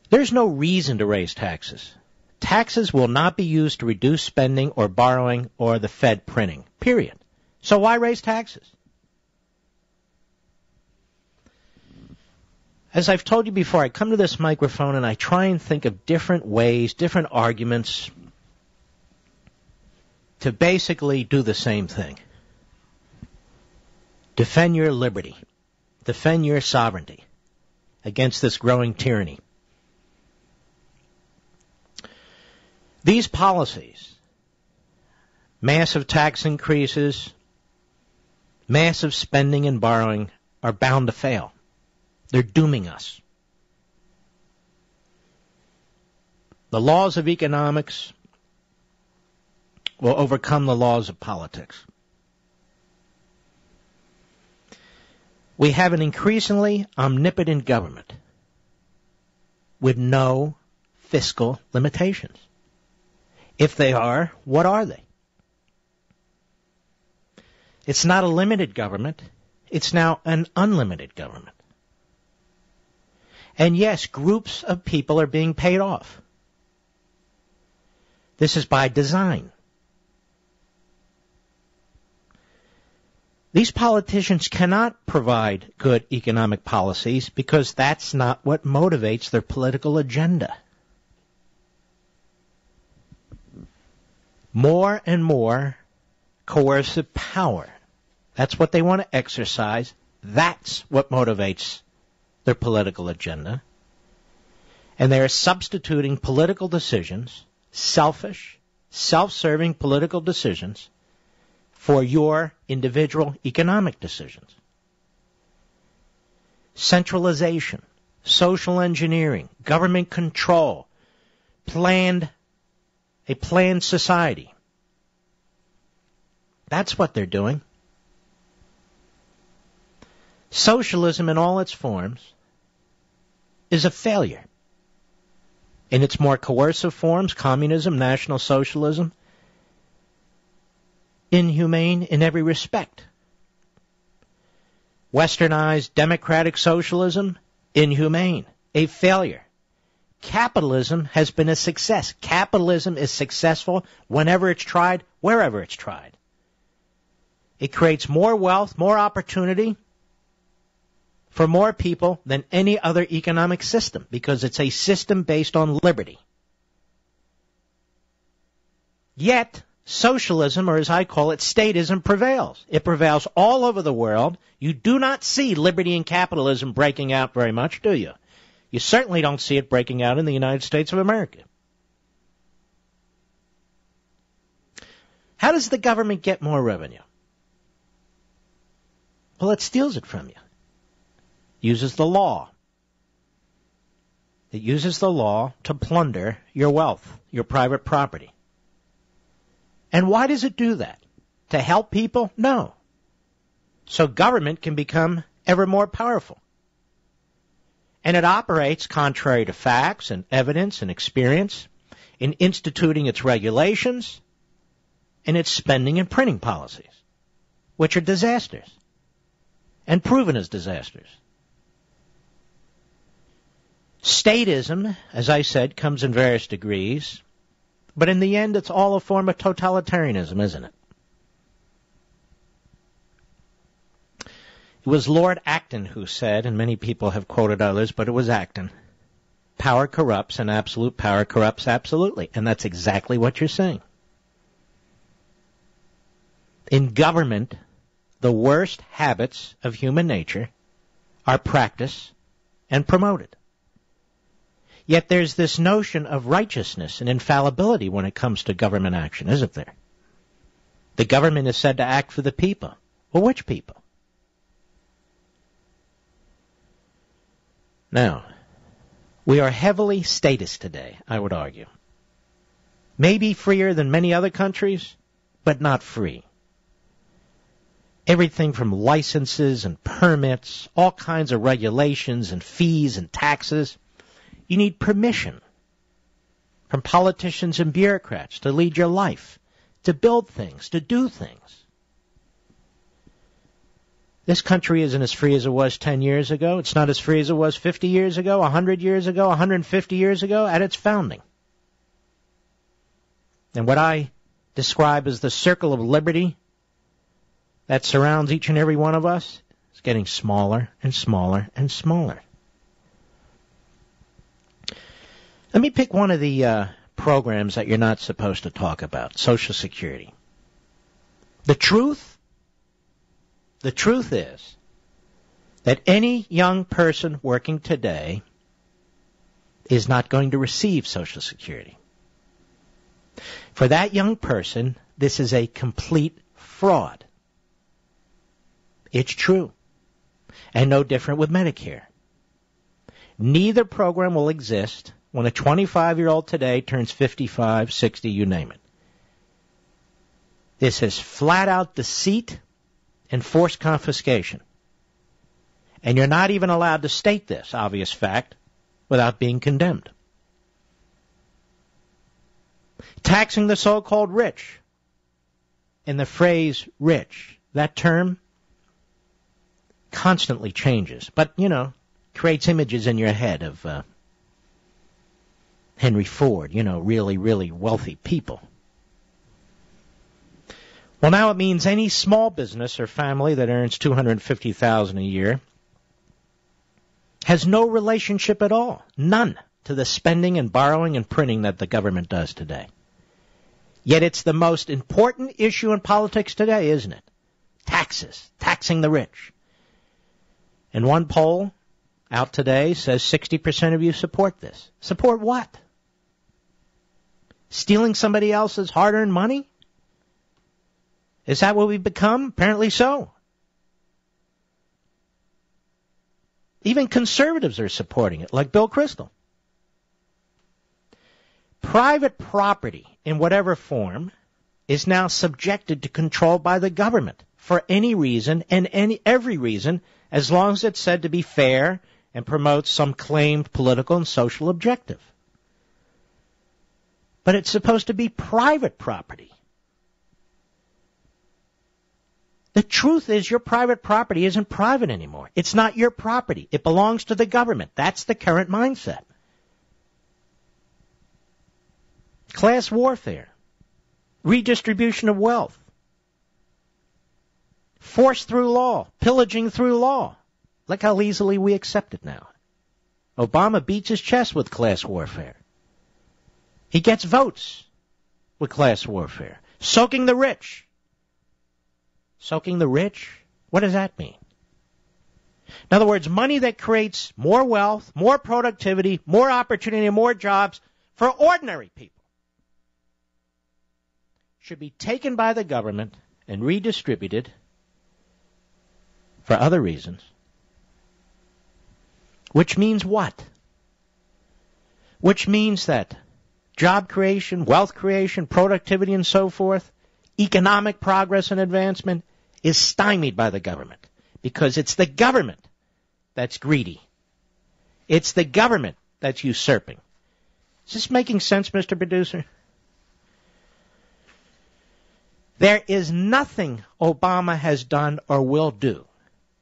There's no reason to raise taxes. Taxes will not be used to reduce spending or borrowing or the Fed printing, period. So why raise taxes? As I've told you before, I come to this microphone and I try and think of different ways, different arguments to basically do the same thing. Defend your liberty. Defend your sovereignty against this growing tyranny. These policies, massive tax increases, massive spending and borrowing, are bound to fail. They're dooming us. The laws of economics will overcome the laws of politics. We have an increasingly omnipotent government with no fiscal limitations. If they are, what are they? It's not a limited government. It's now an unlimited government. And yes, groups of people are being paid off. This is by design. These politicians cannot provide good economic policies because that's not what motivates their political agenda. More and more coercive power. That's what they want to exercise. That's what motivates their political agenda. And they are substituting political decisions, selfish, self-serving political decisions, for your individual economic decisions. Centralization, social engineering, government control, a planned society. That's what they're doing. Socialism in all its forms is a failure. In its more coercive forms, communism, National Socialism, inhumane in every respect. Westernized democratic socialism, inhumane, a failure. Capitalism has been a success. Capitalism is successful whenever it's tried, wherever it's tried. It creates more wealth, more opportunity for more people than any other economic system because it's a system based on liberty. Yet, socialism, or as I call it, statism, prevails. It prevails all over the world. You do not see liberty and capitalism breaking out very much, do you? You certainly don't see it breaking out in the United States of America. How does the government get more revenue? Well, it steals it from you. Uses the law. It uses the law to plunder your wealth, your private property. And why does it do that? To help people? No. So government can become ever more powerful. And it operates contrary to facts and evidence and experience in instituting its regulations and its spending and printing policies, which are disasters and proven as disasters. Statism, as I said, comes in various degrees, but in the end it's all a form of totalitarianism, isn't it? It was Lord Acton who said, and many people have quoted others, but it was Acton, power corrupts and absolute power corrupts absolutely. And that's exactly what you're saying. In government, the worst habits of human nature are practiced and promoted. Yet there's this notion of righteousness and infallibility when it comes to government action, isn't there? The government is said to act for the people. Well, which people? Now, we are heavily statist today, I would argue. Maybe freer than many other countries, but not free. Everything from licenses and permits, all kinds of regulations and fees and taxes. You need permission from politicians and bureaucrats to lead your life, to build things, to do things. This country isn't as free as it was 10 years ago. It's not as free as it was 50 years ago, 100 years ago, 150 years ago at its founding. And what I describe as the circle of liberty that surrounds each and every one of us is getting smaller and smaller and smaller. Let me pick one of the programs that you're not supposed to talk about, Social Security. The truth is that any young person working today is not going to receive Social Security. For that young person, this is a complete fraud. It's true. And no different with Medicare. Neither program will exist when a 25-year-old today turns 55, 60, you name it. This is flat-out deceit and forced confiscation. And you're not even allowed to state this obvious fact without being condemned. Taxing the so-called rich. And the phrase rich, that term constantly changes. But, creates images in your head of Henry Ford, really, really wealthy people. Well, now it means any small business or family that earns $250,000 a year has no relationship at all, none, to the spending and borrowing and printing that the government does today. Yet it's the most important issue in politics today, isn't it? Taxes, taxing the rich. And one poll out today says 60% of you support this. Support what? Stealing somebody else's hard-earned money? Is that what we've become? Apparently so. Even conservatives are supporting it, like Bill Kristol. Private property, in whatever form, is now subjected to control by the government for any reason and every reason, as long as it's said to be fair and promotes some claimed political and social objective. But it's supposed to be private property. The truth is your private property isn't private anymore. It's not your property. It belongs to the government. That's the current mindset. Class warfare, redistribution of wealth, force through law, pillaging through law. Look how easily we accept it now. Obama beats his chest with class warfare. He gets votes with class warfare. Soaking the rich. Soaking the rich? What does that mean? In other words, money that creates more wealth, more productivity, more opportunity, more jobs for ordinary people should be taken by the government and redistributed for other reasons. Which means what? Which means that job creation, wealth creation, productivity, and so forth, economic progress and advancement is stymied by the government because it's the government that's greedy. It's the government that's usurping. Is this making sense, Mr. Producer? There is nothing Obama has done or will do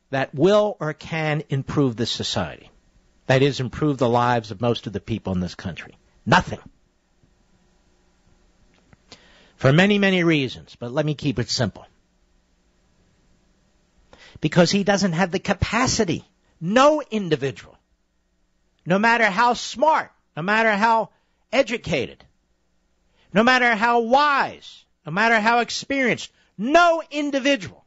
that will or can improve this society. That is, improve the lives of most of the people in this country. Nothing. For many, many reasons, but let me keep it simple. Because he doesn't have the capacity. No individual, no matter how smart, no matter how educated, no matter how wise, no matter how experienced, no individual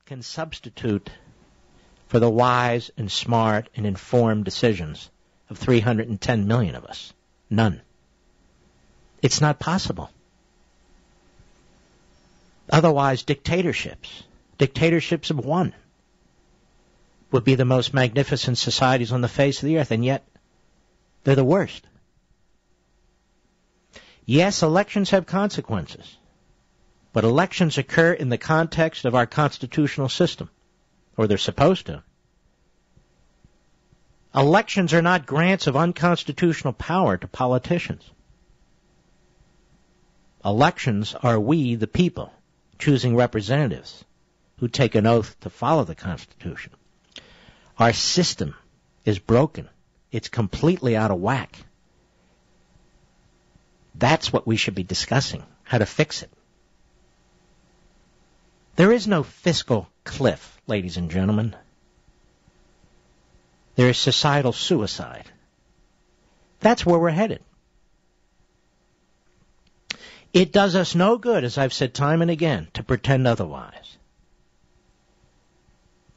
can substitute for the wise and smart and informed decisions of 310 million of us. None. It's not possible. Otherwise, dictatorships of one, would be the most magnificent societies on the face of the earth, and yet they're the worst. Yes, elections have consequences, but elections occur in the context of our constitutional system, or they're supposed to. Elections are not grants of unconstitutional power to politicians. Elections are we, the people, choosing representatives who take an oath to follow the Constitution. Our system is broken. It's completely out of whack. That's what we should be discussing, how to fix it. There is no fiscal cliff, ladies and gentlemen. There is societal suicide. That's where we're headed. It does us no good, as I've said time and again, to pretend otherwise.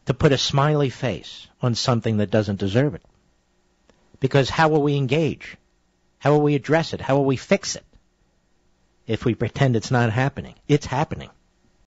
To put a smiley face on something that doesn't deserve it. Because how will we engage? How will we address it? How will we fix it? If we pretend it's not happening. It's happening.